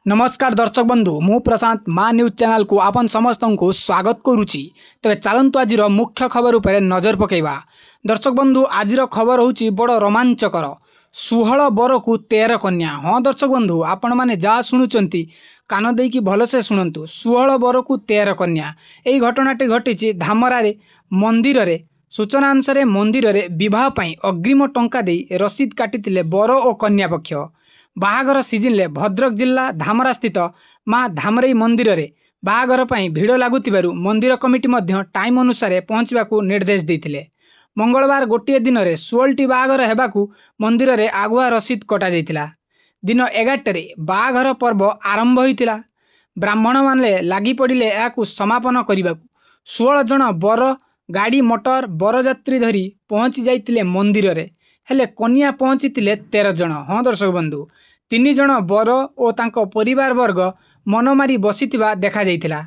नमस्कार दर्शक बंधु मु प्रशांत माँ न्यूज चैनल को आपन समस्त को स्वागत करुच्ची। तेज चलतु आज मुख्य खबर उपर नजर पकेबा। दर्शक बंधु आज खबर होची बड़ रोमांचकर 16 बर को 13 कन्या। हाँ दर्शक बंधु आपण मैंने जहाँ शुणुंट कान देकी भलसे शुणु 16 बर को 13 कन्या। यही घटनाटी घटी धामरारे मंदिर रे सूचना अनुसार मंदिर रे विवाह पाई अग्रिम टंका दे रसीद काटी बर और कन्या पक्ष। बाहागर सीजन भद्रक जिला धामरा स्थित माँ धामरई मंदिर रे बाहागर पाई भिड़ लगुतिबारु मंदिर कमिटी मध्य टाइम अनुसार पहुँचवाकू निर्देश देते। मंगलवार गोटे दिन में 16टी बाहागर हेबाकू मंदिर रे आगुआ रसीद कटा जाइतिला। दिन 11 बाहागर पर्व आरंभ होइतिला। ब्राह्मण माने लागी पड़िले याकू समापन करबाकू। 16 जन बर गाड़ी मोटर बरजात्री धरी पहुँची जाइतिले मंदिर रे, हेले कन्या पहुँची 13 जन। हाँ दर्शक बंधु 3 जन बर और तांको परिवार वर्ग मन मारी बसिथिबा देखा जाइतिला।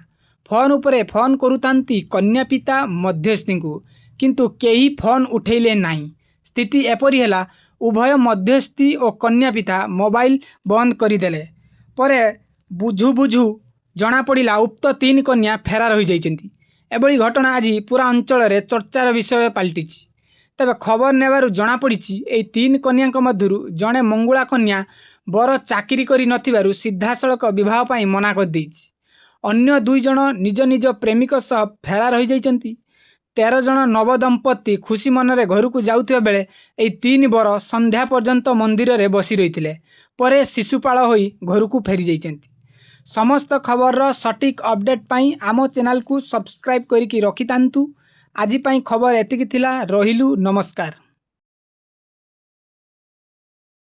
फोन उपरे फोन करुतांती कन्या पिता मध्यस्थी को, किंतु केही फोन उठेले नहीं। स्थिति एपरी हैला उभय मध्यस्थी और कन्या पिता मोबाइल बंद करदेले परे बुझु बुझु जना पड़िला उक्त 3 कन्या फेरार हो जाइछन्ती। एभली घटना आज पूरा अंचल रे चर्चार विषय पलटिछि। तबे खबर नेबारु जना पड़िछि एई 3 कन्याक मध्यरु जणे मंगुला कन्या बर चाकरी करी नथिबारु सीधासळख विवाह पाई मना कर देछि। अन्य 2 जण निज निज प्रेमिक सह फेरार हो जाइछन्ती। 13 जण नवदंपति खुशी मनरे घर को जाउथिबा बेले एई 3 बर संध्या पर्यंत मंदिर रे बसी रहिथिले, परे शिशुपाल होई घर को फेरी जाइछन्ती। समस्त खबर रो सटीक अपडेट पाई आम चैनल को सब्सक्राइब करिकी रखितांतु। आज पाई खबर एतिकी थिला। रहिलु नमस्कार।